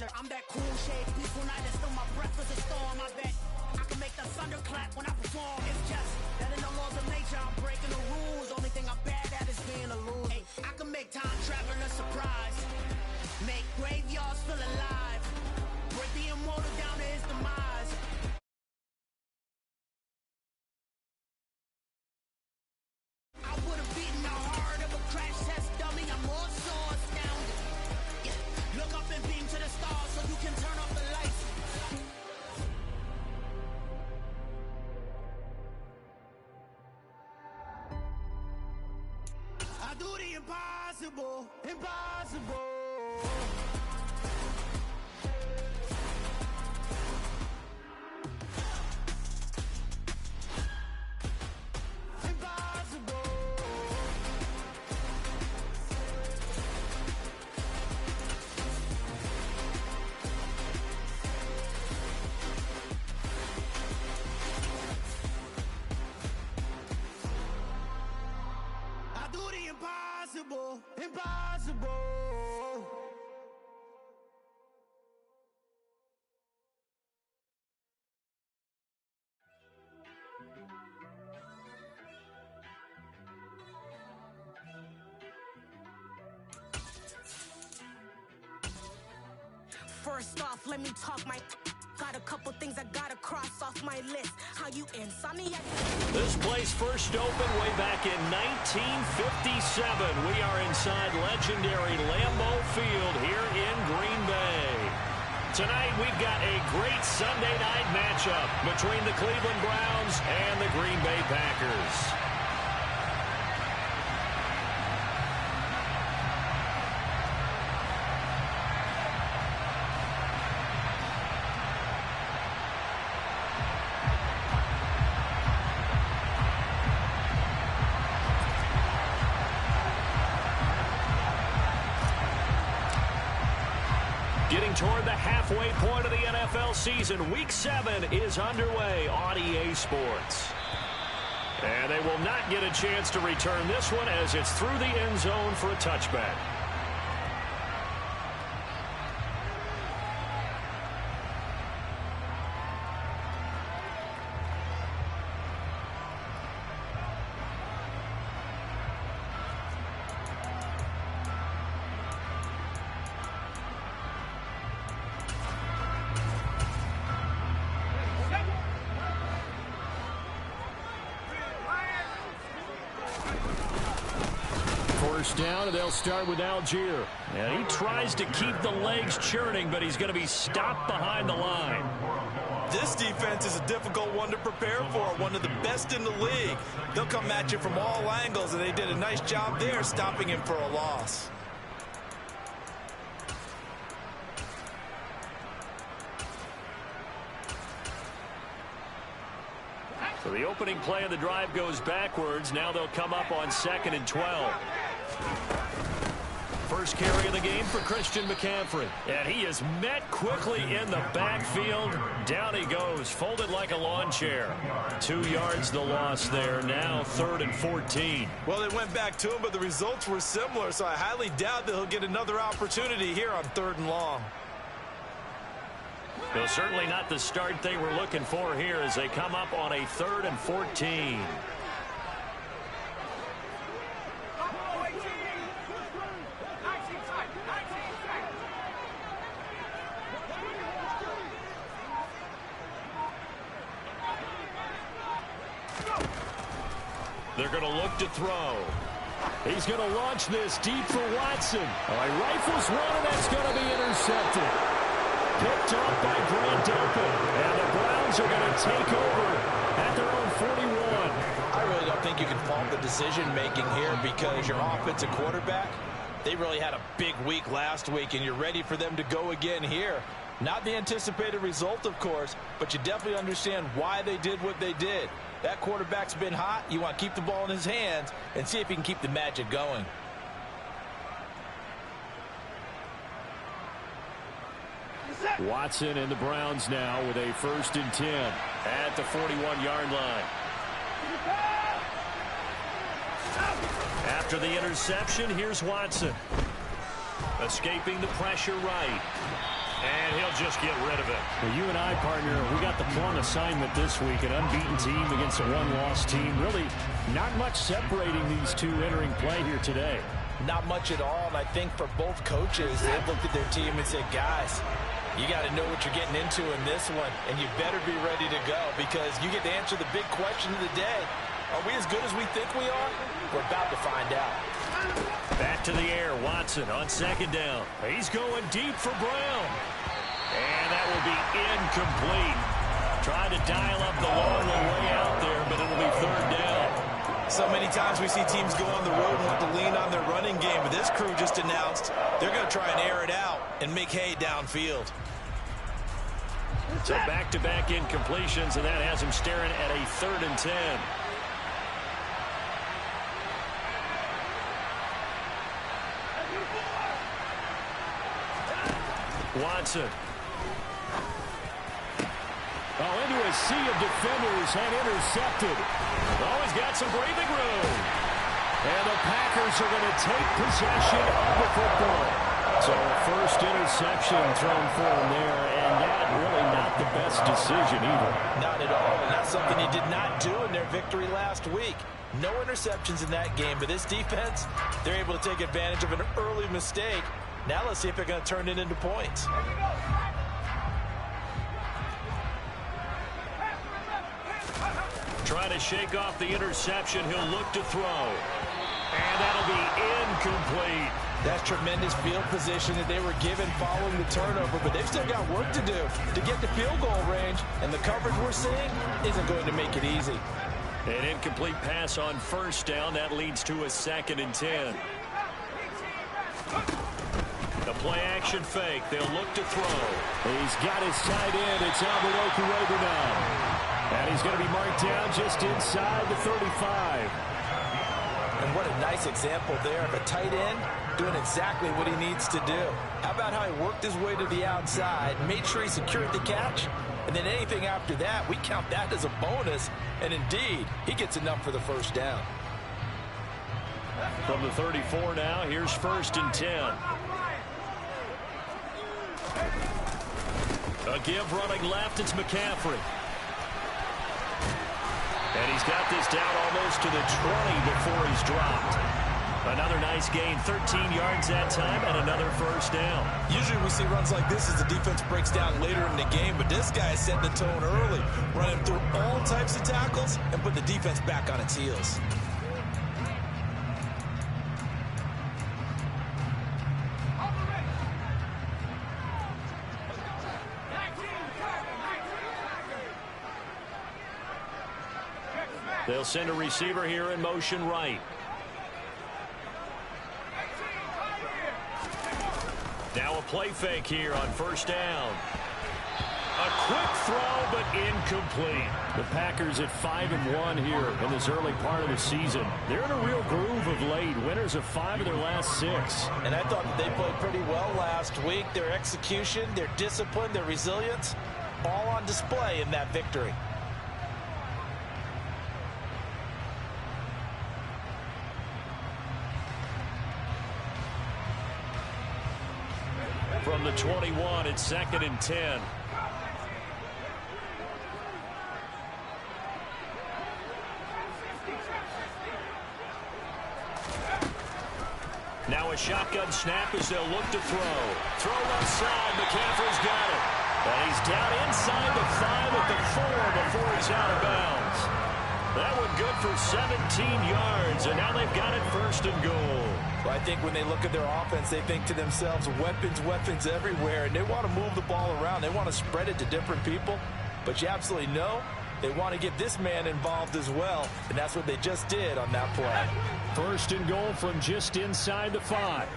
danger. I'm that cool shade, peaceful night, and still my breath is a storm. I bet I can make the thunder clap when I perform. It's just that in the laws of nature, I'm breaking the rules. Only thing I'm bad at is being a loser. Hey, I can make time traveling a surprise, make graveyards feel alive, break the immortal down to his demise. I would have beaten the heart of a crash test dummy. I'm more so astounded. Yeah. Look up and beam to the stars so you can turn off the lights. I do the impossible, impossible. Impossible, impossible. First off, let me talk my... Got a couple things I gotta cross off my list. How you insomniac? This place first opened way back in 1957. We are inside legendary Lambeau Field here in Green Bay. Tonight we've got a great Sunday night matchup between the Cleveland Browns and the Green Bay Packers. Getting toward the halfway point of the NFL season, Week 7 is underway on EA Sports. And they will not get a chance to return this one as it's through the end zone for a touchback. First down, and they'll start with Algier. And he tries to keep the legs churning, but he's going to be stopped behind the line. This defense is a difficult one to prepare for, one of the best in the league. They'll come at you from all angles, and they did a nice job there stopping him for a loss. So the opening play of the drive goes backwards. Now they'll come up on 2nd and 12. First carry of the game for Christian McCaffrey. And he is met quickly in the backfield. Down he goes, folded like a lawn chair. 2 yards the loss there. Now 3rd and 14. Well, they went back to him, but the results were similar, so I highly doubt that he'll get another opportunity here on 3rd and long. Well, certainly not the start they were looking for here as they come up on a 3rd and 14. They're going to look to throw. He's going to launch this deep for Watson. Oh, he rifles one, and that's going to be intercepted. Picked off by Grant Delpit. And the Browns are going to take over at their own 41. I really don't think you can fault the decision-making here because your offensive quarterback, they really had a big week last week, and you're ready for them to go again here. Not the anticipated result, of course, but you definitely understand why they did what they did. That quarterback's been hot. You want to keep the ball in his hands and see if he can keep the magic going. Watson and the Browns now with a 1st and 10 at the 41-yard line. After the interception, here's Watson. Escaping the pressure right. And he'll just get rid of it. Well, you and I, partner, we got the plum assignment this week. An unbeaten team against a one-loss team. Really not much separating these two entering play here today. Not much at all, and I think for both coaches, they've looked at their team and said, guys, you got to know what you're getting into in this one, and you better be ready to go because you get to answer the big question of the day. Are we as good as we think we are? We're about to find out. Back to the air, Watson on second down. He's going deep for Brown. And that will be incomplete. Trying to dial up the long way out there, but it'll be third down. So many times we see teams go on the road and want to lean on their running game, but this crew just announced they're going to try and air it out and make hay downfield. So back-to-back incompletions, and that has him staring at a 3rd and 10. Watson. Oh, into a sea of defenders and intercepted. Oh, he's got some breathing room. And the Packers are going to take possession of the football. So a first interception thrown for him there, and that really not the best decision either. Not at all, and that's something he did not do in their victory last week. No interceptions in that game, but this defense, they're able to take advantage of an early mistake. Now let's see if they're going to turn it into points. Trying to shake off the interception. He'll look to throw. And that'll be incomplete. That's tremendous field position that they were given following the turnover, but they've still got work to do to get to field goal range, and the coverage we're seeing isn't going to make it easy. An incomplete pass on first down. That leads to a 2nd and 10. The play-action fake. They'll look to throw. He's got his tight end. It's Alberoku now. And he's going to be marked down just inside the 35. And what a nice example there of a tight end doing exactly what he needs to do. How about how he worked his way to the outside, made sure he secured the catch, and then anything after that, we count that as a bonus. And indeed, he gets enough for the first down. From the 34 now, here's 1st and 10. A give running left, it's McCaffrey. And he's got this down almost to the 20 before he's dropped. Another nice gain, 13 yards that time, and another first down. Usually we see runs like this as the defense breaks down later in the game, but this guy set the tone early, running through all types of tackles and put the defense back on its heels. They'll send a receiver here in motion right. Now a play fake here on first down. A quick throw, but incomplete. The Packers at 5-1 here in this early part of the season. They're in a real groove of late. Winners of 5 of their last 6. And I thought that they played pretty well last week. Their execution, their discipline, their resilience, all on display in that victory. From the 21, it's 2nd and 10. Now a shotgun snap as they'll look to throw. Throw left side. McCaffrey's got it. And he's down inside the 5 at the 4 before he's out of bounds. That one good for 17 yards, and now they've got it 1st and goal. Well, I think when they look at their offense, they think to themselves, weapons everywhere, and they want to move the ball around. They want to spread it to different people, but you absolutely know they want to get this man involved as well, and that's what they just did on that play. 1st and goal from just inside the 5.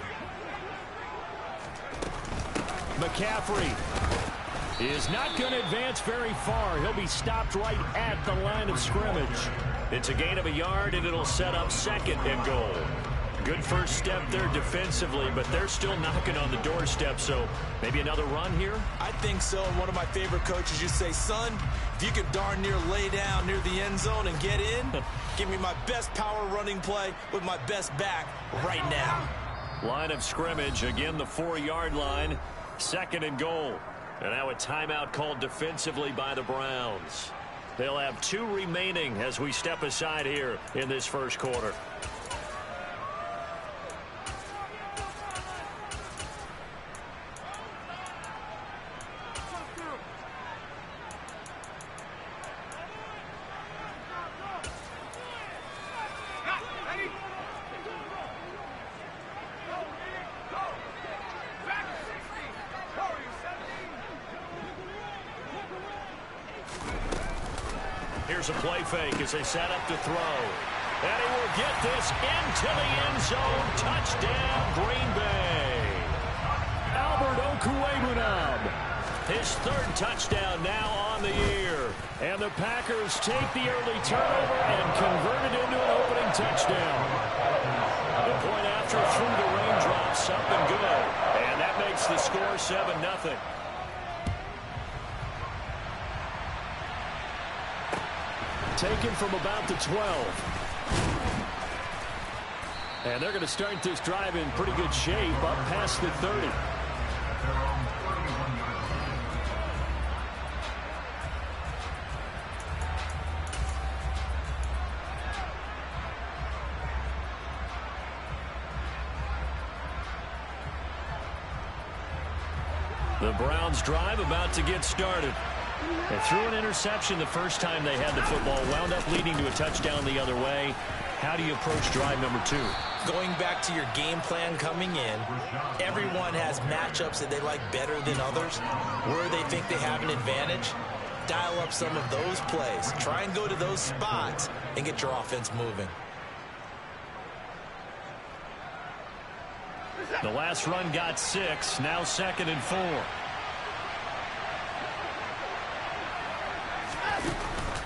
McCaffrey is not going to advance very far. He'll be stopped right at the line of scrimmage. It's a gain of a yard, and it'll set up 2nd and goal. Good first step there defensively, but they're still knocking on the doorstep, so maybe another run here? I think so. And one of my favorite coaches used to say, son, if you can darn near lay down near the end zone and get in, give me my best power running play with my best back right now. Line of scrimmage, again the 4-yard line. 2nd and goal. And now a timeout called defensively by the Browns. They'll have 2 remaining as we step aside here in this first quarter. Here's a play fake as they set up to throw. And he will get this into the end zone. Touchdown, Green Bay. Albert Okwuegbunam. His 3rd touchdown now on the year. And the Packers take the early turnover and convert it into an opening touchdown. The point after through the raindrops, up and good. And that makes the score 7-0. Taken from about the 12. And they're going to start this drive in pretty good shape up past the 30. The Browns drive about to get started. They threw an interception the first time they had the football, wound up leading to a touchdown the other way. How do you approach drive number 2? Going back to your game plan coming in, everyone has matchups that they like better than others. Where they think they have an advantage, dial up some of those plays. Try and go to those spots and get your offense moving. The last run got 6, now 2nd and 4.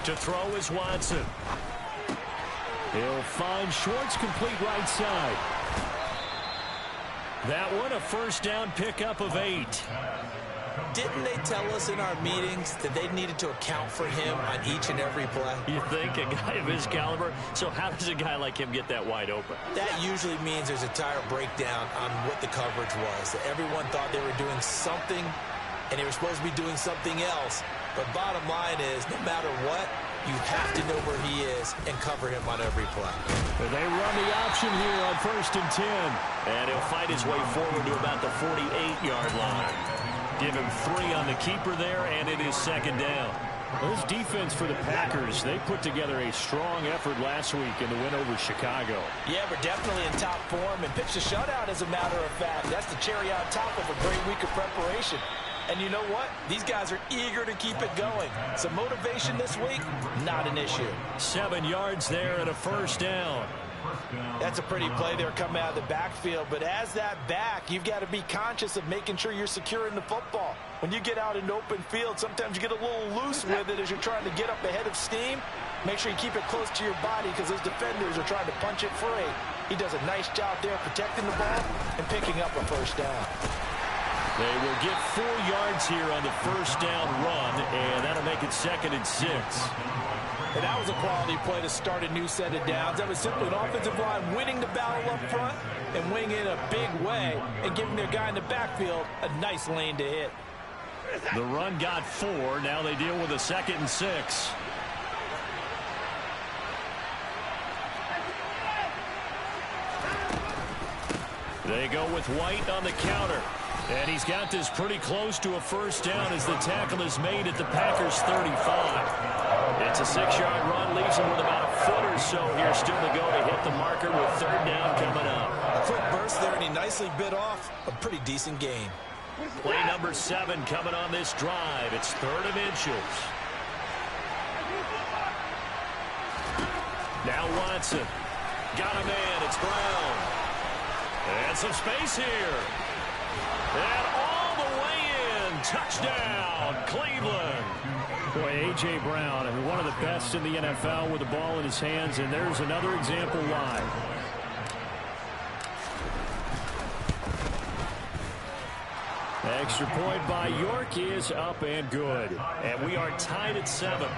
To throw is Watson. He'll find Schwartz complete right side. That one a first down pickup of 8. Didn't they tell us in our meetings that they needed to account for him on each and every play? You think a guy of his caliber? So how does a guy like him get that wide open? That usually means there's a tire breakdown on what the coverage was. That everyone thought they were doing something, and they were supposed to be doing something else. But bottom line is, no matter what, you have to know where he is and cover him on every play. They run the option here on 1st and 10. And he'll fight his way forward to about the 48-yard line. Give him 3 on the keeper there, and it is 2nd down. Well, this defense for the Packers, they put together a strong effort last week in the win over Chicago. Yeah, we're definitely in top form and pitched a shutout, as a matter of fact. That's the cherry on top of a great week of preparation. And you know what? These guys are eager to keep it going. Some motivation this week, not an issue. 7 yards there and a first down. That's a pretty play there coming out of the backfield. But as that back, you've got to be conscious of making sure you're securing the football. When you get out in open field, sometimes you get a little loose with it as you're trying to get up ahead of steam. Make sure you keep it close to your body because those defenders are trying to punch it free. He does a nice job there protecting the ball and picking up a first down. They will get 4 yards here on the first down run, and that'll make it 2nd and 6. And that was a quality play to start a new set of downs. That was simply an offensive line winning the battle up front and winning in a big way and giving their guy in the backfield a nice lane to hit. The run got 4. Now they deal with a 2nd and 6. They go with White on the counter. And he's got this pretty close to a first down as the tackle is made at the Packers' 35. It's a 6-yard run, leaves him with about a foot or so here still to go to hit the marker with 3rd down coming up. A quick burst there, and he nicely bit off a pretty decent gain. Play number 7 coming on this drive. It's 3rd and inches. Now Watson. Got a man. It's Brown. And some space here. And all the way in. Touchdown, Cleveland. Boy, A.J. Brown, I mean, one of the best in the NFL with the ball in his hands, and there's another example why. Extra point by York is up and good. And we are tied at 7.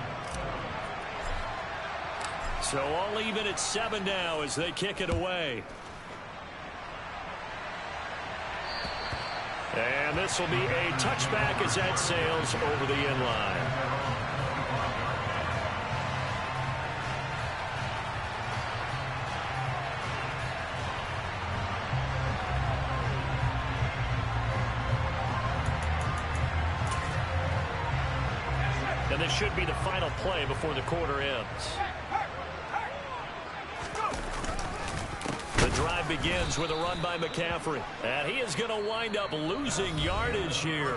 So all even at 7 now as they kick it away. And this will be a touchback as that sails over the end line. And this should be the final play before the quarter ends. The drive begins with a run by McCaffrey. And he is going to wind up losing yardage here,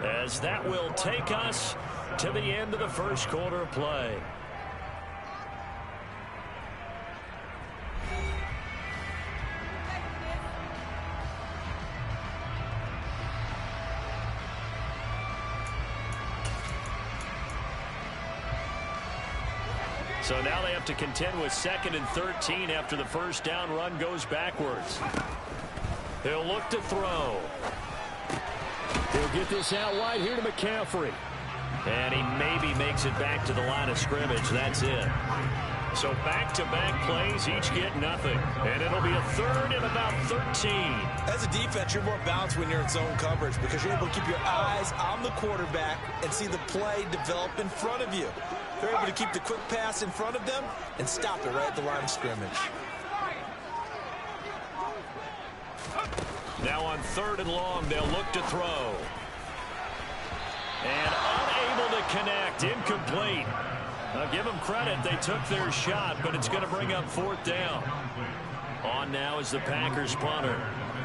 as that will take us to the end of the first quarter of play. So now they have to contend with 2nd and 13 after the first down run goes backwards. He'll look to throw. He'll get this out wide here to McCaffrey. And he maybe makes it back to the line of scrimmage. That's it. So back-to-back plays, each get nothing. And it'll be a 3rd and about 13. As a defense, you're more balanced when you're in zone coverage because you're able to keep your eyes on the quarterback and see the play develop in front of you. They're able to keep the quick pass in front of them and stop it right at the line of scrimmage. Now on 3rd and long, they'll look to throw. And unable to connect, incomplete. Now give them credit, they took their shot, but it's going to bring up 4th down. On now is the Packers punter,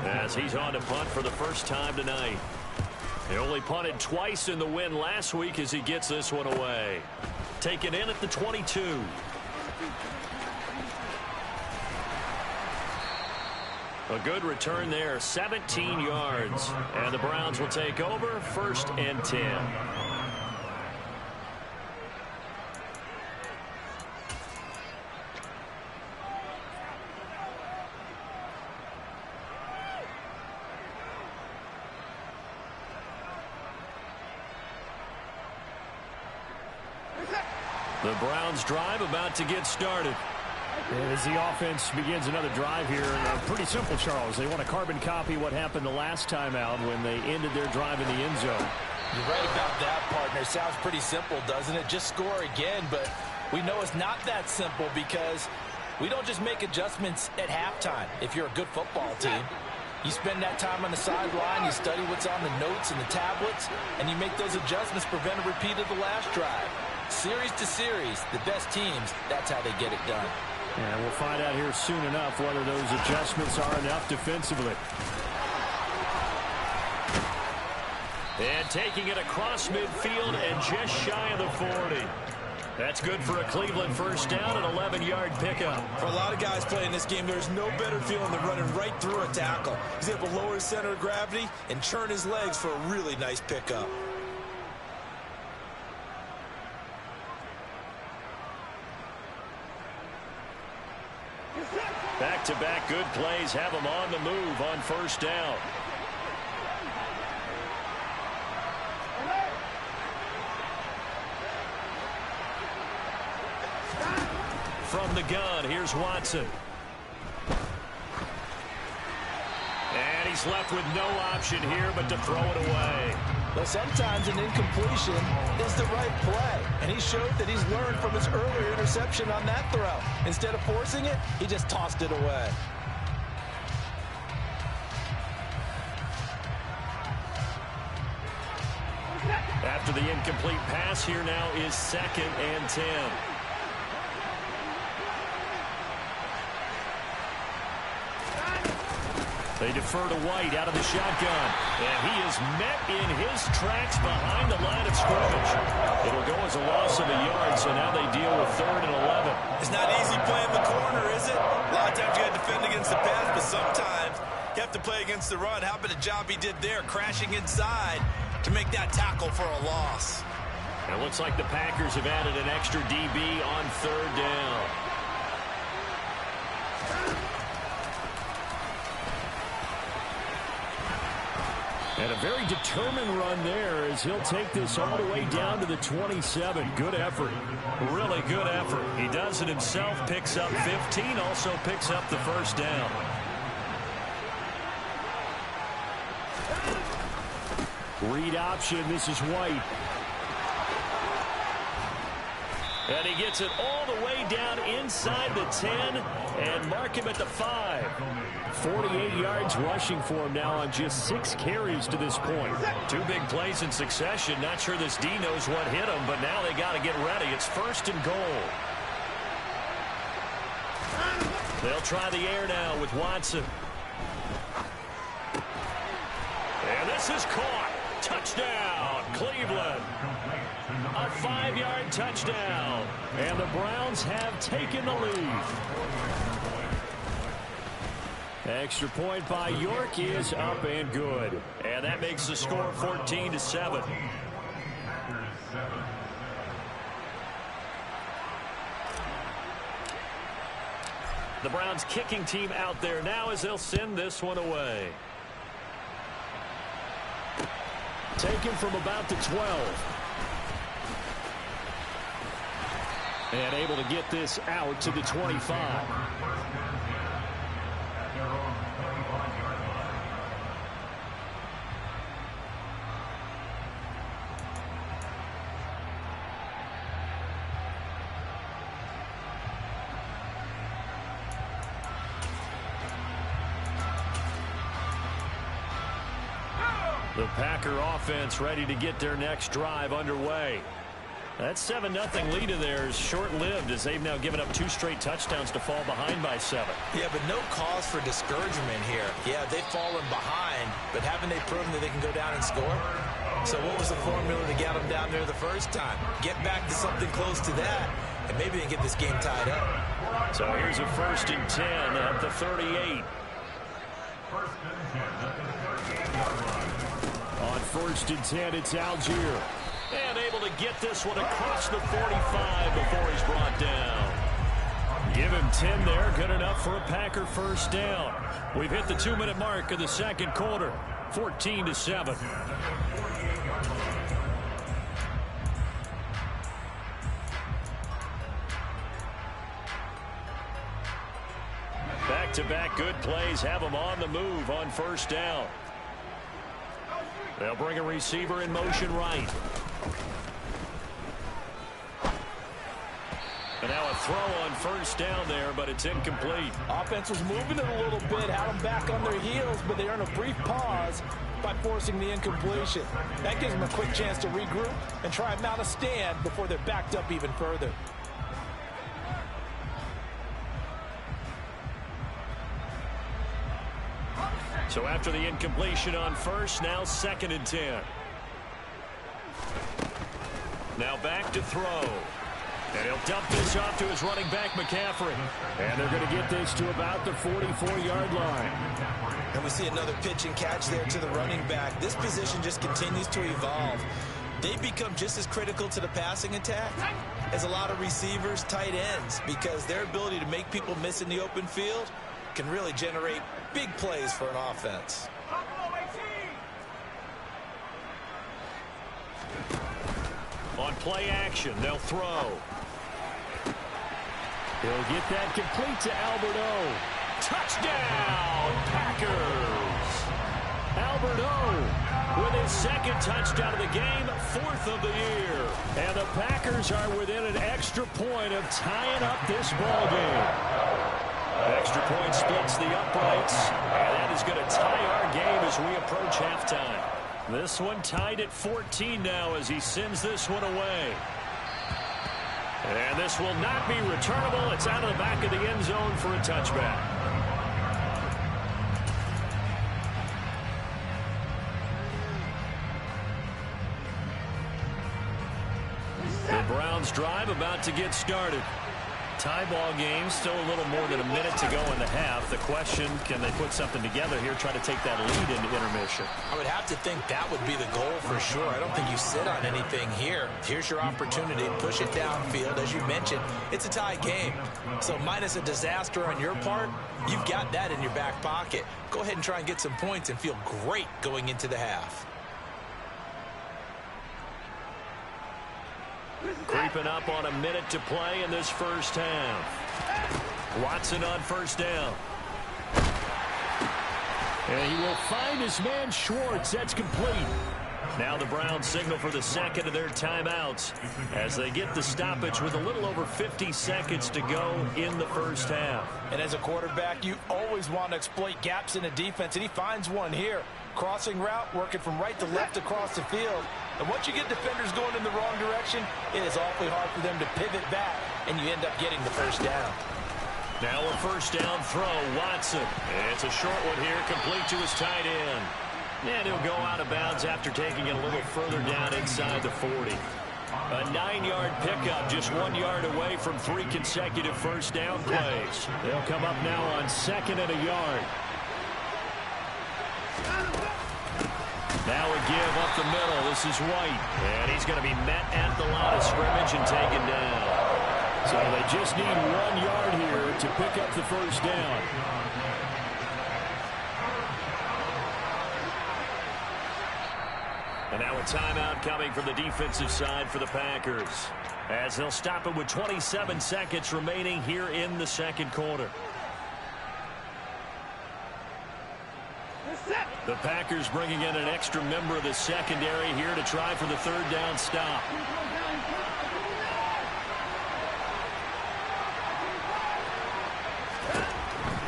as he's on to punt for the first time tonight. He only punted twice in the win last week as he gets this one away. Taken in at the 22. A good return there, 17 yards. And the Browns will take over, 1st and 10. The Browns drive about to get started. As the offense begins another drive here, pretty simple, Charles. They want to carbon copy what happened the last time out when they ended their drive in the end zone. You're right about that, partner. Sounds pretty simple, doesn't it? Just score again, but we know it's not that simple because we don't just make adjustments at halftime. If you're a good football team, you spend that time on the sideline, you study what's on the notes and the tablets, and you make those adjustments, prevent a repeat of the last drive. Series to series, the best teams, that's how they get it done. And we'll find out here soon enough whether those adjustments are enough defensively. And taking it across midfield and just shy of the 40. That's good for a Cleveland first down, an 11-yard pickup. For a lot of guys playing this game, there's no better feeling than running right through a tackle. He's able to lower his center of gravity and churn his legs for a really nice pickup. Back-to-back good plays have them on the move on first down. From the gun, here's Watson. And he's left with no option here but to throw it away. But sometimes an incompletion is the right play. And he showed that he's learned from his earlier interception on that throw. Instead of forcing it, he just tossed it away. After the incomplete pass, here now is 2nd and 10. They defer to White out of the shotgun. And he is met in his tracks behind the line of scrimmage. It'll go as a loss of a yard, so now they deal with 3rd and 11. It's not easy playing the corner, is it? A lot of times you got to defend against the pass, but sometimes you have to play against the run. How about the job he did there, crashing inside to make that tackle for a loss? And it looks like the Packers have added an extra DB on 3rd down. And a very determined run there as he'll take this all the way down to the 27. Good effort. Really good effort. He does it himself, picks up 15, also picks up the first down. Read option. This is White. And he gets it all the way down inside the 10 and mark him at the 5. 48 yards rushing for him now on just 6 carries to this point. 2 big plays in succession. Not sure this D knows what hit him, but now they got to get ready. It's 1st and goal. They'll try the air now with Watson. And this is caught. Touchdown, Cleveland. A 5-yard touchdown. And the Browns have taken the lead. Extra point by York is up and good. And that makes the score 14-7. The Browns kicking team out there now as they'll send this one away. Taken from about the 12. And able to get this out to the 25. The Packer offense ready to get their next drive underway. That 7-0 lead of theirs short-lived as they've now given up 2 straight touchdowns to fall behind by 7. Yeah, but no cause for discouragement here. Yeah, they've fallen behind, but haven't they proven that they can go down and score? So what was the formula to get them down there the first time? Get back to something close to that, and maybe they can get this game tied up. So here's a 1st and 10 at the 38. On 1st and 10, it's Algier. And able to get this one across the 45 before he's brought down. Give him 10 there. Good enough for a Packer 1st down. We've hit the 2-minute mark of the 2nd quarter. 14-7. Back-to-back good plays have them on the move on 1st down. They'll bring a receiver in motion right. And now a throw on 1st down there, but it's incomplete. Offense was moving it a little bit, had them back on their heels, but they earn a brief pause by forcing the incompletion. That gives them a quick chance to regroup and try and mount a stand before they're backed up even further. So after the incompletion on 1st, now 2nd and 10. Now back to throw. And he'll dump this off to his running back, McCaffrey. And they're going to get this to about the 44-yard line. And we see another pitch and catch there to the running back. This position just continues to evolve. They become just as critical to the passing attack as a lot of receivers, tight ends, because their ability to make people miss in the open field can really generate big plays for an offense. On play action, they'll throw. He'll get that complete to Alberto. Touchdown, Packers! Alberto with his 2nd touchdown of the game, 4th of the year. And the Packers are within an extra point of tying up this ball game. Extra point splits the uprights, and that is going to tie our game as we approach halftime. This one tied at 14 now as he sends this one away. And this will not be returnable. It's out of the back of the end zone for a touchback. The Browns drive about to get started. Tie ball game, still a little more than a minute to go in the half. The question, can they put something together here, try to take that lead into intermission? I would have to think that would be the goal for sure. I don't think you sit on anything here. Here's your opportunity. Push it downfield. As you mentioned, it's a tie game. So minus a disaster on your part, you've got that in your back pocket. Go ahead and try and get some points and feel great going into the half. Creeping up on a minute to play in this 1st half. Watson on 1st down. And he will find his man Schwartz. That's complete. Now the Browns signal for the second of their timeouts as they get the stoppage with a little over 50 seconds to go in the first half. And as a quarterback, you always want to exploit gaps in the defense, and he finds one here. Crossing route, working from right to left across the field. And once you get defenders going in the wrong direction, it is awfully hard for them to pivot back, and you end up getting the first down. Now a first down throw, Watson. It's a short one here, complete to his tight end. And he'll go out of bounds after taking it a little further down inside the 40. A 9-yard pickup, just 1 yard away from 3 consecutive first down plays. They'll come up now on 2nd and a yard. Now a give up the middle. This is White. And he's going to be met at the line of scrimmage and taken down. So they just need 1 yard here to pick up the first down. And now a timeout coming from the defensive side for the Packers, as they'll stop it with 27 seconds remaining here in the second quarter. The Packers bringing in an extra member of the secondary here to try for the third down stop.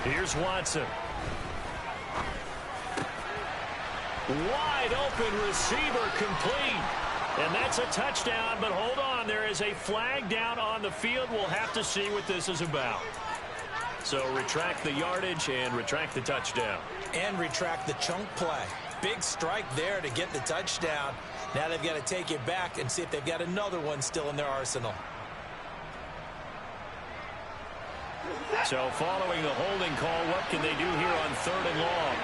Here's Watson. Wide open receiver, complete. And that's a touchdown, but hold on. There is a flag down on the field. We'll have to see what this is about. So retract the yardage and retract the touchdown. And retract the chunk play. Big strike there to get the touchdown. Now they've got to take it back and see if they've got another one still in their arsenal. So following the holding call, what can they do here on 3rd and long?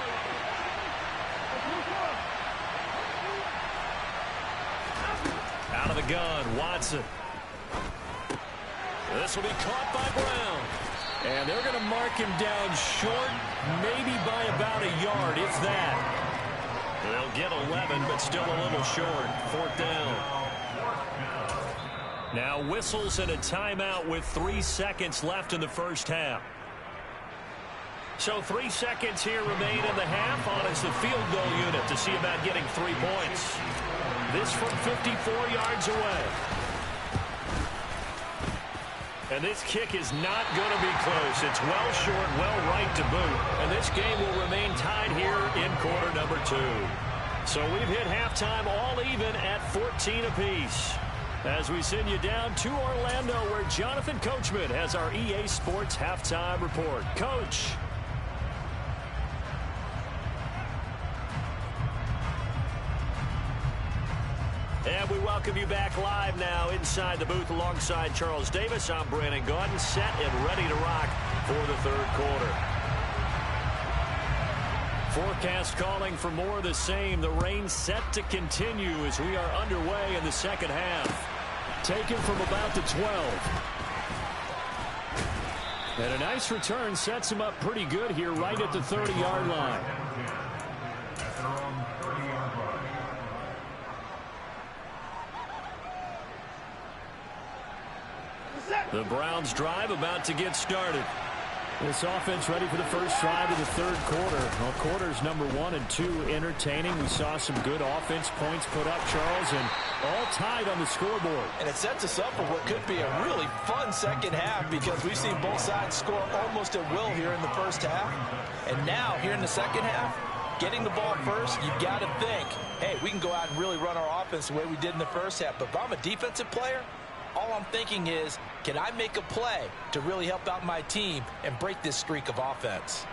Out of the gun, Watson. This will be caught by Brown. And they're going to mark him down short, maybe by about a yard, if that. They'll get 11, but still a little short. 4th down. Now whistles and a timeout with 3 seconds left in the first half. So 3 seconds here remain in the half on as the field goal unit to see about getting 3 points. This from 54 yards away. And this kick is not going to be close. It's well short, well right to boot. And this game will remain tied here in quarter number 2. So we've hit halftime all even at 14 apiece. As we send you down to Orlando, where Jonathan Coachman has our EA Sports halftime report. Coach. And we welcome you back live now inside the booth alongside Charles Davis. I'm Brandon Gaudin, set and ready to rock for the third quarter. Forecast calling for more of the same. The rain set to continue as we are underway in the second half. Taken from about the 12. And a nice return sets him up pretty good here right at the 30-yard line. The Browns drive about to get started. This offense ready for the first drive of the third quarter. Well, quarters number 1 and 2 entertaining. We saw some good offense points put up, Charles, and all tied on the scoreboard. And it sets us up for what could be a really fun second half because we've seen both sides score almost at will here in the first half. And now, here in the second half, getting the ball first, you've got to think, hey, we can go out and really run our offense the way we did in the first half. But if I'm a defensive player, all I'm thinking is, can I make a play to really help out my team and break this streak of offense?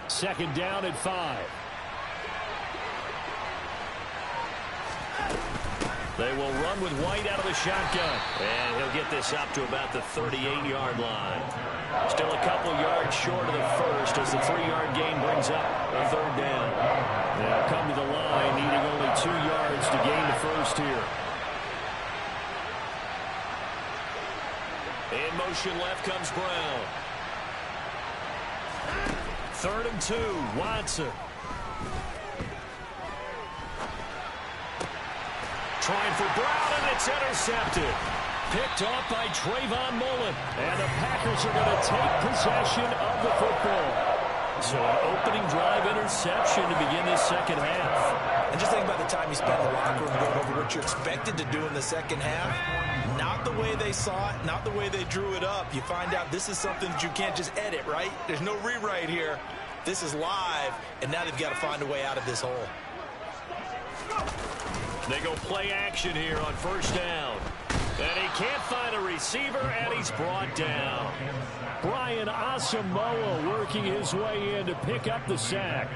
Second down at 5. They will run with White out of the shotgun. And he'll get this up to about the 38-yard line. Still a couple yards short of the first as the 3-yard gain brings up a third down. They'll come to the line needing only 2 yards to gain the first here. In motion left comes Brown. 3rd and 2, Watson. Trying for Brown, and it's intercepted. Picked off by Trayvon Mullen. And the Packers are going to take possession of the football. So an opening drive interception to begin this second half. And just think about the time you spent in the locker room going over what you're expected to do in the second half. Not the way they saw it, not the way they drew it up. You find out this is something that you can't just edit, right? There's no rewrite here. This is live, and now they've got to find a way out of this hole. They go play action here on first down. And he can't find a receiver, and he's brought down. Brian Asamoah working his way in to pick up the sack.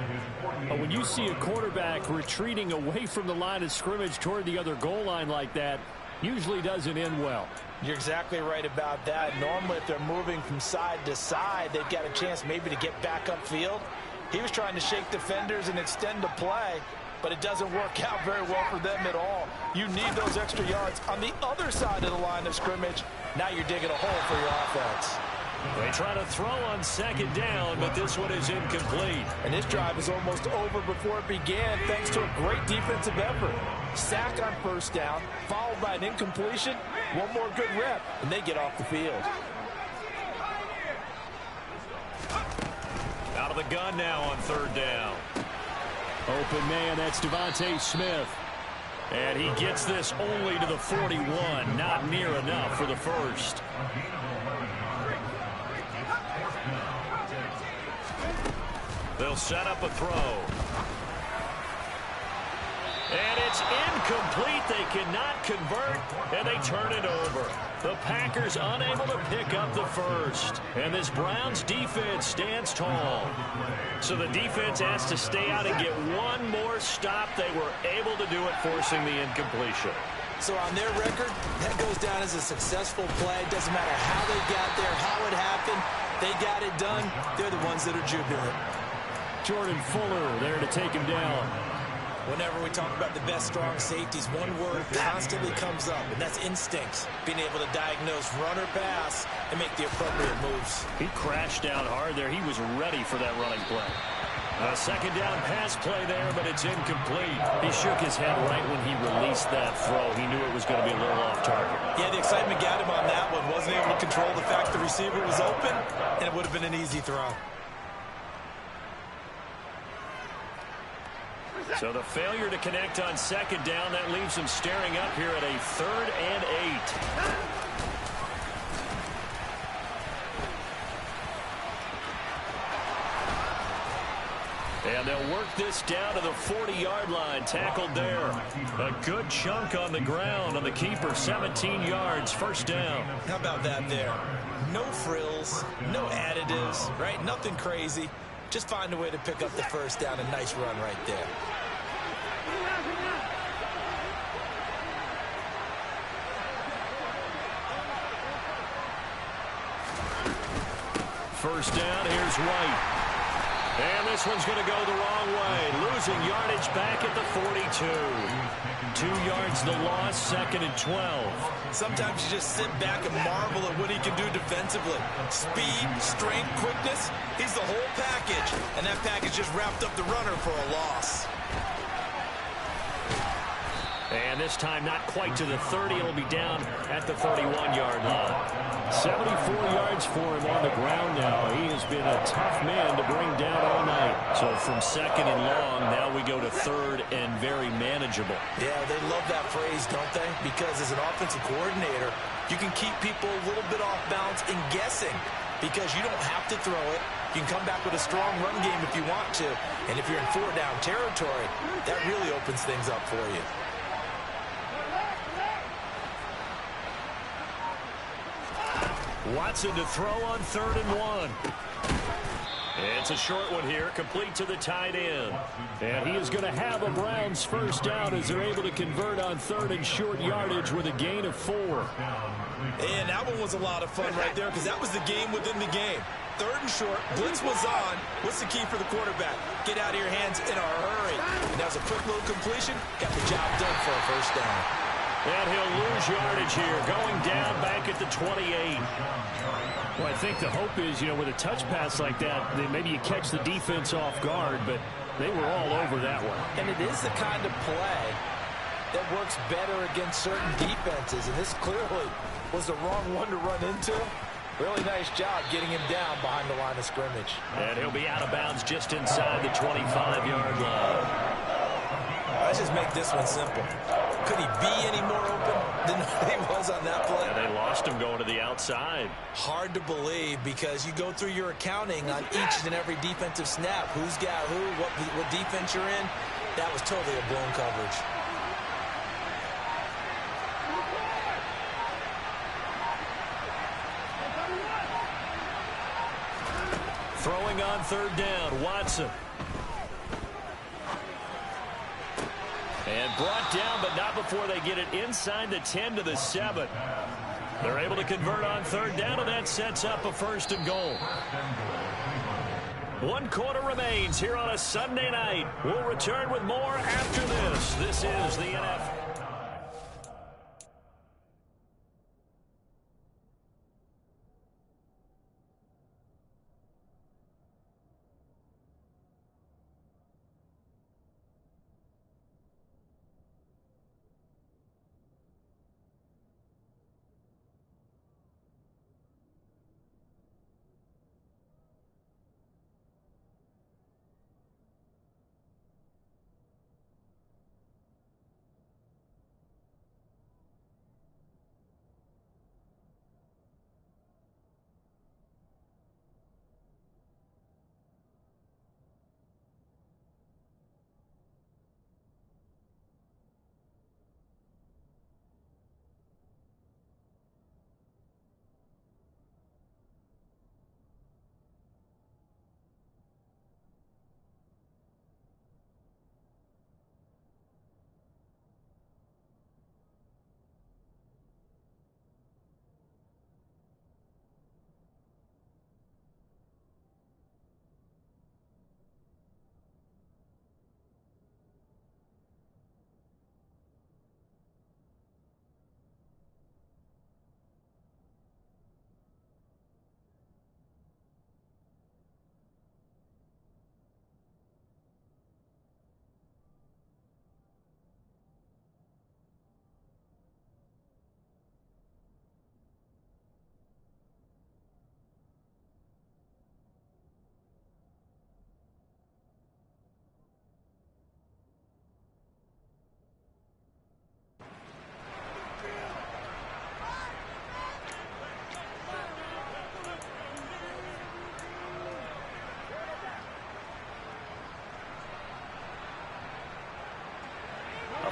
When you see a quarterback retreating away from the line of scrimmage toward the other goal line like that, usually doesn't end well. You're exactly right about that. Normally, if they're moving from side to side, they've got a chance maybe to get back upfield. He was trying to shake defenders and extend the play, but it doesn't work out very well for them at all. You need those extra yards on the other side of the line of scrimmage. Now you're digging a hole for your offense. They try to throw on second down, but this one is incomplete. And this drive is almost over before it began thanks to a great defensive effort. Sack on first down, followed by an incompletion. One more good rep, and they get off the field. Out of the gun now on third down. Open man, that's Devontae Smith. And he gets this only to the 41. Not near enough for the first. They'll set up a throw. And it's incomplete. They cannot convert, and they turn it over. The Packers unable to pick up the first. And this Browns defense stands tall. So the defense has to stay out and get one more stop. They were able to do it, forcing the incompletion. So on their record, that goes down as a successful play. Doesn't matter how they got there, how it happened. They got it done. They're the ones that are jubilant. Jordan Fuller there to take him down. Whenever we talk about the best strong safeties, one word constantly comes up, and that's instincts. Being able to diagnose run or pass and make the appropriate moves. He crashed down hard there. He was ready for that running play. A second down pass play there, but it's incomplete. He shook his head right when he released that throw. He knew it was going to be a little off target. Yeah, the excitement got him on that one. Wasn't able to control the fact the receiver was open, and it would have been an easy throw. So the failure to connect on second down, that leaves them staring up here at a 3rd and 8. And they'll work this down to the 40-yard line. Tackled there. A good chunk on the ground on the keeper. 17 yards, first down. How about that there? No frills, no additives, right? Nothing crazy. Just find a way to pick up the first down. A nice run right there. First down, here's White. And this one's going to go the wrong way. Losing yardage back at the 42. 2 yards the loss, 2nd and 12. Sometimes you just sit back and marvel at what he can do defensively. Speed, strength, quickness, he's the whole package. And that package just wrapped up the runner for a loss. And this time not quite to the 30. It'll be down at the 31-yard line. 74 yards for him on the ground now. He has been a tough man to bring down all night. So from 2nd and long, now we go to 3rd and very manageable. Yeah, they love that phrase, don't they? Because as an offensive coordinator, you can keep people a little bit off balance and guessing because you don't have to throw it. You can come back with a strong run game if you want to. And if you're in 4-down territory, that really opens things up for you. Watson to throw on 3rd and 1. It's a short one here, complete to the tight end. And he is going to have a Browns first down as they're able to convert on 3rd and short yardage with a gain of 4. And that one was a lot of fun right there because that was the game within the game. 3rd and short, blitz was on. What's the key for the quarterback? Get out of your hands in a hurry. And that was a quick little completion. Got the job done for a first down. And he'll lose yardage here, going down back at the 28. Well, I think the hope is, with a touch pass like that, that maybe you catch the defense off guard, but they were all over that one. And it is the kind of play that works better against certain defenses, and this clearly was the wrong one to run into. Really nice job getting him down behind the line of scrimmage. And he'll be out of bounds just inside the 25-yard line. Let's just make this one simple. Could he be any more open than he was on that play? And they lost him going to the outside. Hard to believe because you go through your accounting on each and every defensive snap. Who's got who, what defense you're in. That was totally a blown coverage. Throwing on third down, Watson. And brought down, but not before they get it inside the 10 to the 7. They're able to convert on third down, and that sets up a 1st and goal. 1 quarter remains here on a Sunday night. We'll return with more after this. This is the NFL.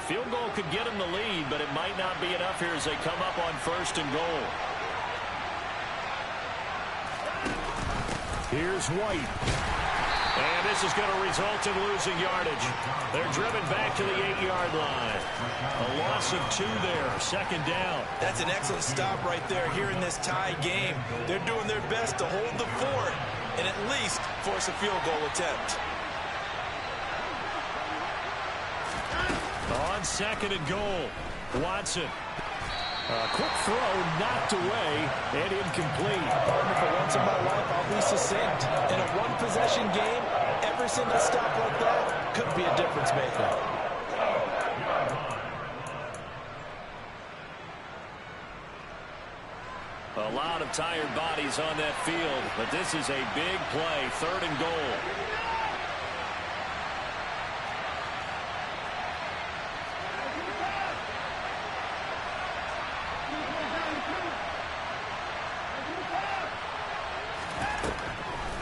Field goal could get him the lead, but it might not be enough here as they come up on 1st and goal. Here's White. And this is going to result in losing yardage. They're driven back to the 8-yard line. A loss of 2 there, 2nd down. That's an excellent stop right there here in this tie game. They're doing their best to hold the fort and at least force a field goal attempt. On 2nd and goal, Watson. A quick throw knocked away and incomplete. Partner, for once in my life, I'll be succinct. In a one-possession game, every single stop like that could be a difference maker. A lot of tired bodies on that field, but this is a big play, 3rd and goal.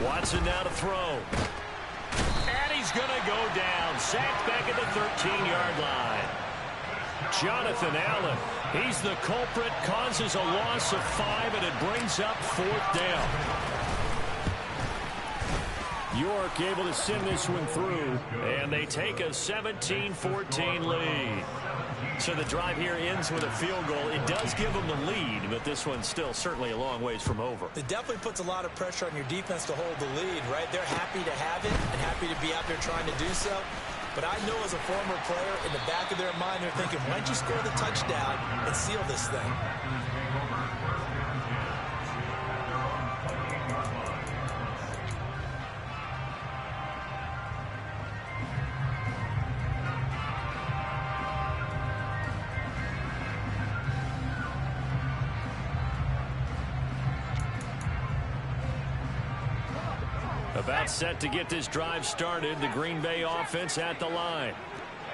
Watson now to throw. And he's going to go down. Sacked back at the 13-yard line. Jonathan Allen, he's the culprit, causes a loss of 5, and it brings up 4th down. York able to send this one through. And they take a 17-14 lead. So the drive here ends with a field goal. It does give them the lead, but this one's still certainly a long ways from over. It definitely puts a lot of pressure on your defense to hold the lead, right? They're happy to have it and happy to be out there trying to do so. But I know as a former player, in the back of their mind, they're thinking, why don't you score the touchdown and seal this thing? About set to get this drive started. The Green Bay offense at the line.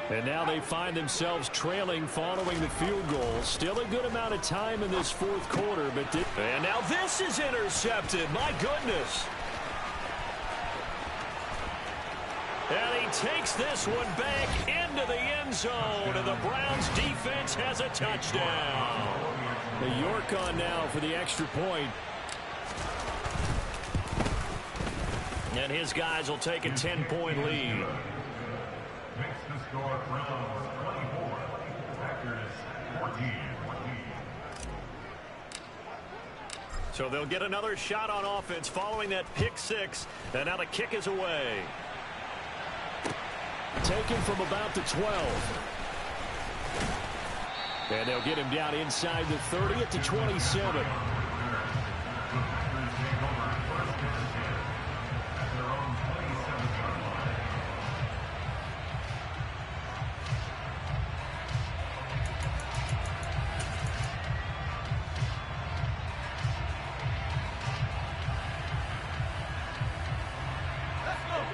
And now they find themselves trailing following the field goal. Still a good amount of time in this fourth quarter. And now this is intercepted. My goodness. And he takes this one back into the end zone. And the Browns defense has a touchdown. The York on now for the extra point. And his guys will take a 10-point lead. Makes the score Browns 24, Packers 14. So they'll get another shot on offense following that pick six. And now the kick is away. Taken from about the 12. And they'll get him down inside the 30 at the 27.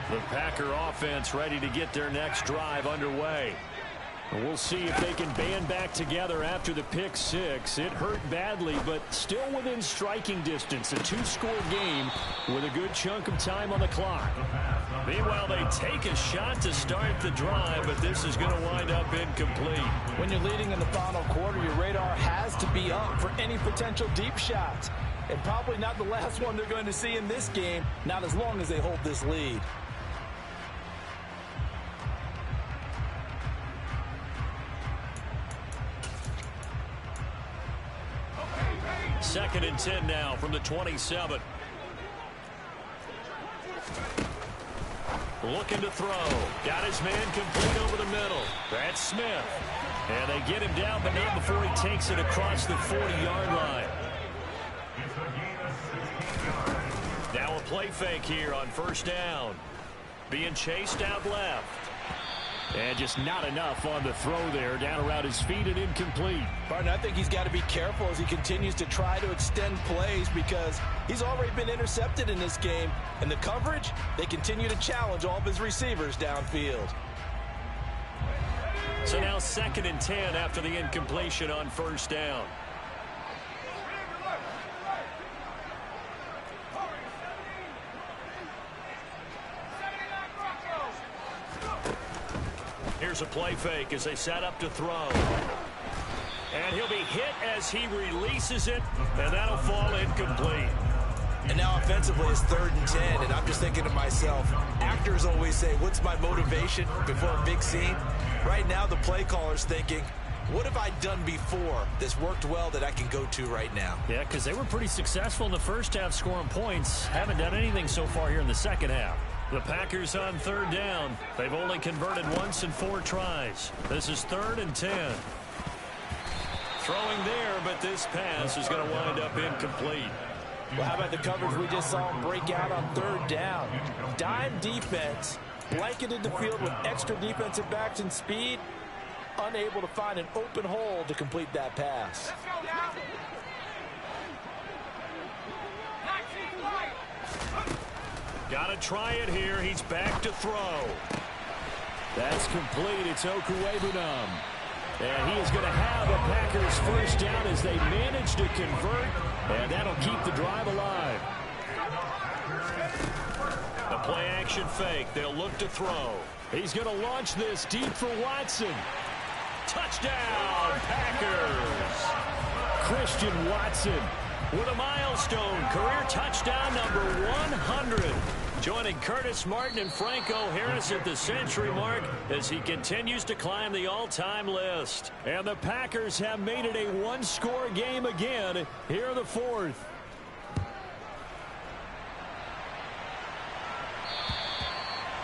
The Packer offense ready to get their next drive underway. And we'll see if they can band back together after the pick six. It hurt badly, but still within striking distance. A two-score game with a good chunk of time on the clock. Meanwhile, they take a shot to start the drive, but this is going to wind up incomplete. When you're leading in the final quarter, your radar has to be up for any potential deep shots. And probably not the last one they're going to see in this game, not as long as they hold this lead. Second and 10 now from the 27. Looking to throw. Got his man complete over the middle. That's Smith. And they get him down, but not before he takes it across the 40-yard line. Now a play fake here on first down. Being chased out left. And just not enough on the throw there. Down around his feet and incomplete. Barton, I think he's got to be careful as he continues to try to extend plays because he's already been intercepted in this game. And the coverage, they continue to challenge all of his receivers downfield. So now second and 10 after the incompletion on first down. Here's a play fake as they set up to throw. And he'll be hit as he releases it, and that'll fall incomplete. And now offensively it's 3rd and 10, and I'm just thinking to myself, actors always say, what's my motivation before a big scene? Right now the play caller's thinking, what have I done before that's worked well that I can go to right now? Yeah, because they were pretty successful in the first half scoring points. Haven't done anything so far here in the second half. The Packers on third down. They've only converted once in 4 tries. This is 3rd and 10. Throwing there, but this pass is going to wind up incomplete. Well, how about the coverage we just saw him break out on 3rd down? Dime defense, blanketed the field with extra defensive backs and speed, unable to find an open hole to complete that pass. Got to try it here. He's back to throw. That's complete. It's Okuwebunam. And he is going to have a Packers first down as they manage to convert. And that'll keep the drive alive. A play action fake. They'll look to throw. He's going to launch this deep for Watson. Touchdown, Packers. Christian Watson with a milestone career touchdown number 100. Joining Curtis Martin and Franco Harris at the century mark as he continues to climb the all-time list. And the Packers have made it a one-score game again here in the 4th.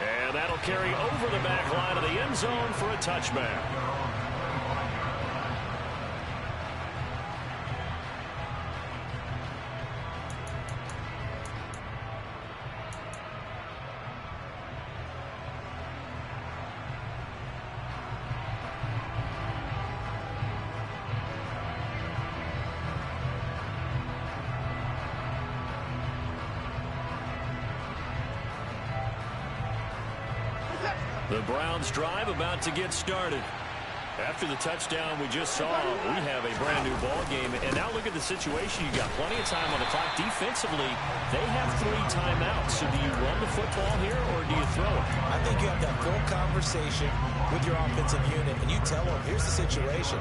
And that'll carry over the back line of the end zone for a touchback. The Browns drive about to get started. After the touchdown we just saw, we have a brand new ball game. And now look at the situation. You got plenty of time on the clock. Defensively, they have 3 timeouts. So do you run the football here or do you throw it? I think you have that full conversation with your offensive unit, and you tell them, here's the situation.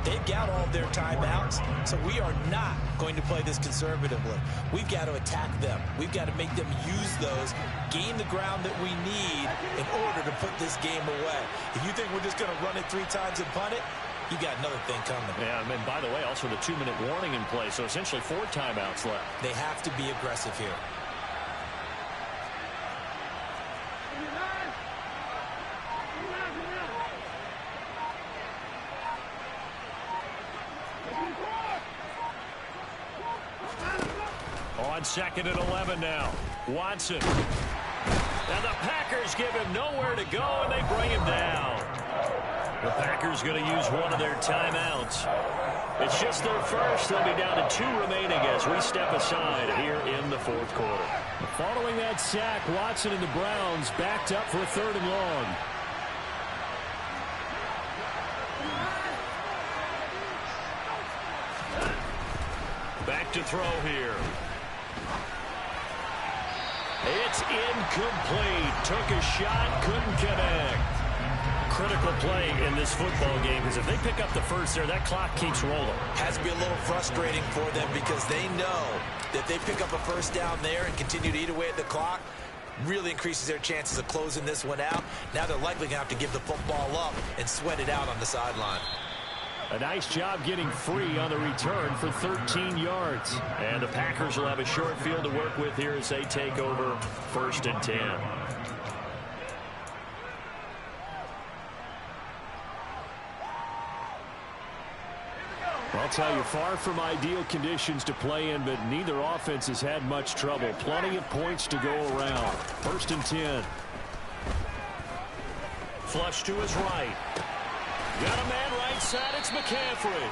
They've got all of their timeouts, so we are not going to play this conservatively. We've got to attack them. We've got to make them use those, gain the ground that we need in order to put this game away. If you think we're just going to run it 3 times and punt it, you got another thing coming. Yeah, and by the way, also the 2-minute warning in play, so essentially 4 timeouts left. They have to be aggressive here. On 2nd and 11 now. Watson. And the Packers give him nowhere to go, and they bring him down. The Packers going to use one of their timeouts. It's just their first. They'll be down to 2 remaining as we step aside here in the 4th quarter. Following that sack, Watson and the Browns backed up for 3rd and long. Back to throw here. It's incomplete. Took a shot, couldn't connect. Critical play in this football game because if they pick up the first there, that clock keeps rolling. Has to be a little frustrating for them because they know that they pick up a first down there and continue to eat away at the clock, really increases their chances of closing this one out. Now they're likely going to have to give the football up and sweat it out on the sideline. A nice job getting free on the return for 13 yards. And the Packers will have a short field to work with here as they take over 1st and 10. I'll tell you, far from ideal conditions to play in, but neither offense has had much trouble. Plenty of points to go around. 1st and 10. Flush to his right. Got a man right side. It's McCaffrey.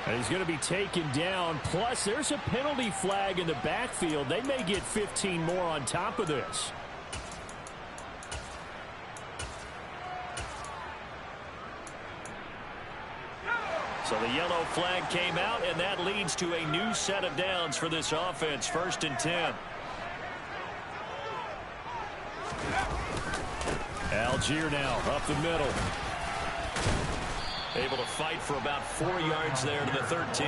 And he's going to be taken down. Plus, there's a penalty flag in the backfield. They may get 15 more on top of this. So the yellow flag came out, and that leads to a new set of downs for this offense. 1st and 10. Algier now up the middle. Able to fight for about 4 yards there to the 13.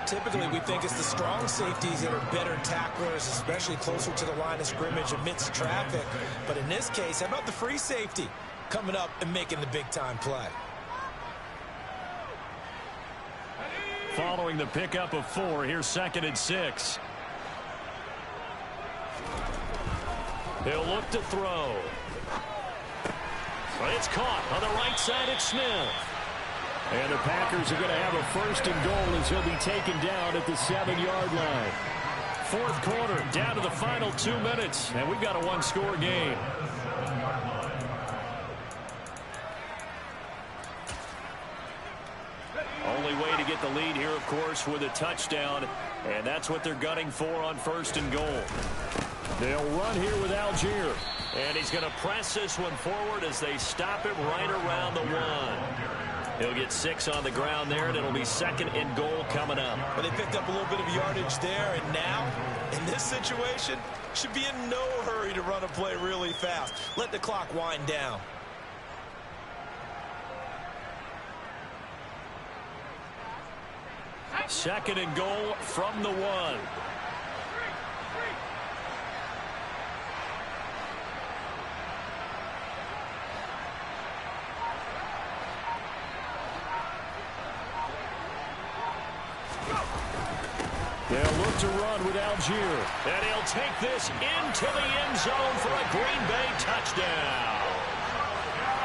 Typically, we think it's the strong safeties that are better tacklers, especially closer to the line of scrimmage amidst traffic. But in this case, how about the free safety coming up and making the big-time play? Following the pickup of 4, here's 2nd and 6. He'll look to throw. But it's caught on the right side. It's Smith. And the Packers are going to have a 1st and goal as he'll be taken down at the 7-yard line. 4th quarter, down to the final 2 minutes, and we've got a 1-score game. Only way to get the lead here, of course, with a touchdown, and that's what they're gunning for on 1st and goal. They'll run here with Algier. And he's going to press this one forward as they stop him right around the 1. He'll get 6 on the ground there, and it'll be 2nd and goal coming up. Well, they picked up a little bit of yardage there, and now, in this situation, should be in no hurry to run a play really fast. Let the clock wind down. Second and goal from the 1. They'll look to run with Algier. And he'll take this into the end zone for a Green Bay touchdown.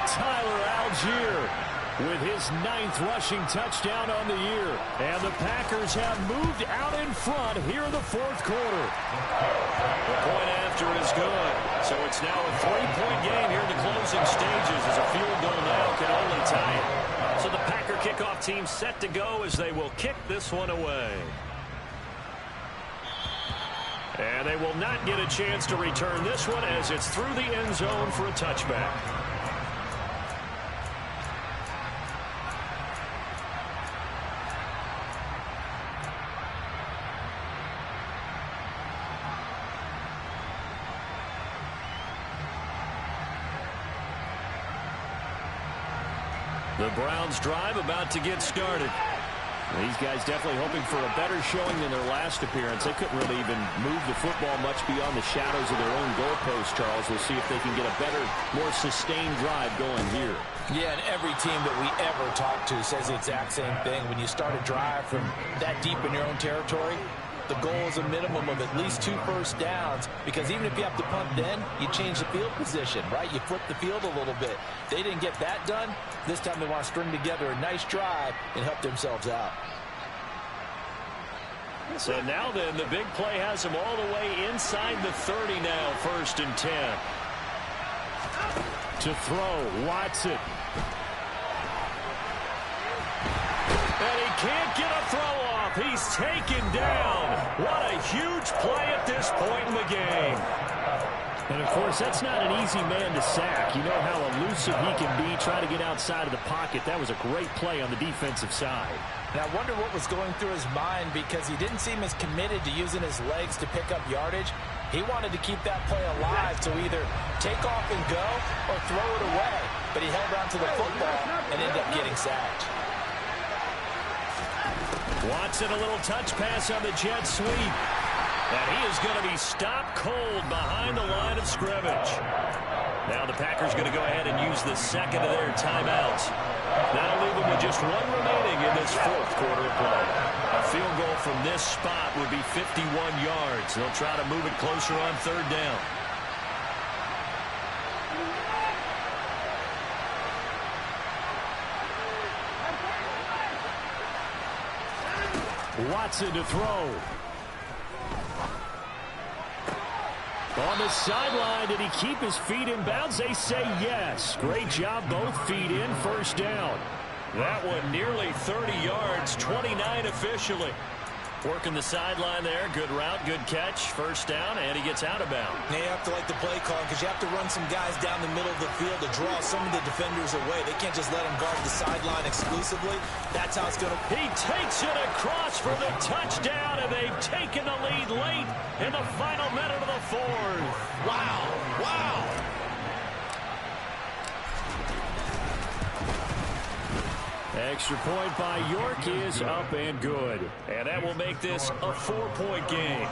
Tyler Algier with his 9th rushing touchdown on the year. And the Packers have moved out in front here in the 4th quarter. The point after is good. So it's now a 3-point game here in the closing stages as a field goal now can only tie it. So the Packer kickoff team set to go as they will kick this one away. And they will not get a chance to return this one as it's through the end zone for a touchback. The Browns drive about to get started. These guys definitely hoping for a better showing than their last appearance. They couldn't really even move the football much beyond the shadows of their own goalpost, Charles. We'll see if they can get a better, more sustained drive going here. Yeah, and every team that we ever talk to says the exact same thing. When you start a drive from that deep in your own territory, the goal is a minimum of at least 2 first downs, because even if you have to punt then, you change the field position, right? You flip the field a little bit. They didn't get that done. This time they want to string together a nice drive and help themselves out. So now then, the big play has them all the way inside the 30 now, 1st and 10. To throw, Watson. And he can't get a throw off. He's taken down. What a huge play at this point in the game. And, of course, that's not an easy man to sack. You know how elusive he can be trying to get outside of the pocket. That was a great play on the defensive side. And I wonder what was going through his mind, because he didn't seem as committed to using his legs to pick up yardage. He wanted to keep that play alive to either take off and go or throw it away. But he held on to the football and ended up getting sacked. Watson, a little touch pass on the jet sweep. And he is going to be stopped cold behind the line of scrimmage. Now the Packers going to go ahead and use the second of their timeouts. That'll leave them with just 1 remaining in this 4th quarter of play. A field goal from this spot would be 51 yards. They'll try to move it closer on 3rd down. Watson to throw. On the sideline, did he keep his feet in bounds? They say yes. Great job, both feet in, 1st down. That one nearly 30 yards, 29 officially. Working the sideline there. Good route, good catch. 1st down, and he gets out of bounds. Now you have to like the play call, because you have to run some guys down the middle of the field to draw some of the defenders away. They can't just let them guard the sideline exclusively. That's how it's going to... He takes it across for the touchdown, and they've taken the lead late in the final minute of the 4th. Wow. Wow. Extra point by York is up and good. And that will make this a 4-point game.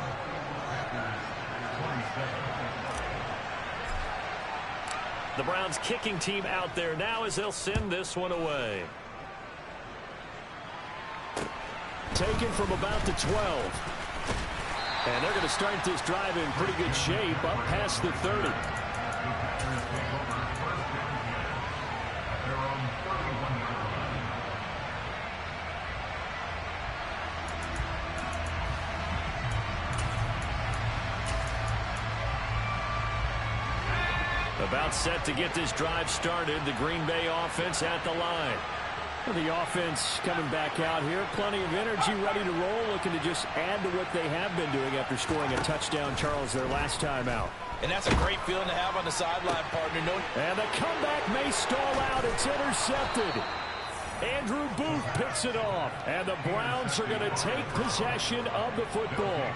The Browns kicking team out there now as they'll send this one away. Taken from about the 12. And they're going to start this drive in pretty good shape up past the 30. About set to get this drive started. The Green Bay offense at the line. The offense coming back out here. Plenty of energy, ready to roll. Looking to just add to what they have been doing after scoring a touchdown, Charles, their last time out. And that's a great feeling to have on the sideline, partner. And the comeback may stall out. It's intercepted. Andrew Booth picks it off. And the Browns are going to take possession of the football.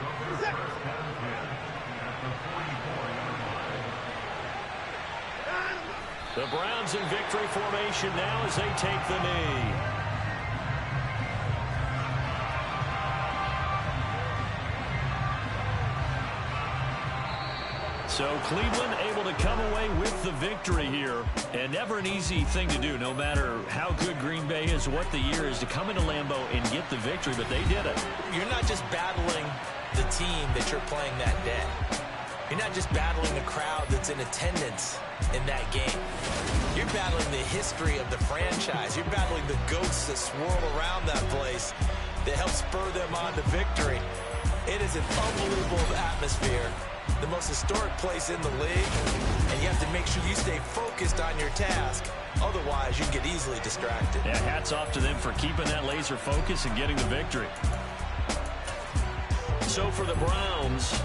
The Browns in victory formation now as they take the knee. So Cleveland able to come away with the victory here. And never an easy thing to do, no matter how good Green Bay is, what the year is, to come into Lambeau and get the victory. But they did it. You're not just battling the team that you're playing that day. You're not just battling the crowd that's in attendance in that game. You're battling the history of the franchise. You're battling the ghosts that swirl around that place that help spur them on to victory. It is an unbelievable atmosphere. The most historic place in the league. And you have to make sure you stay focused on your task. Otherwise, you get easily distracted. Yeah, hats off to them for keeping that laser focus and getting the victory. So for the Browns,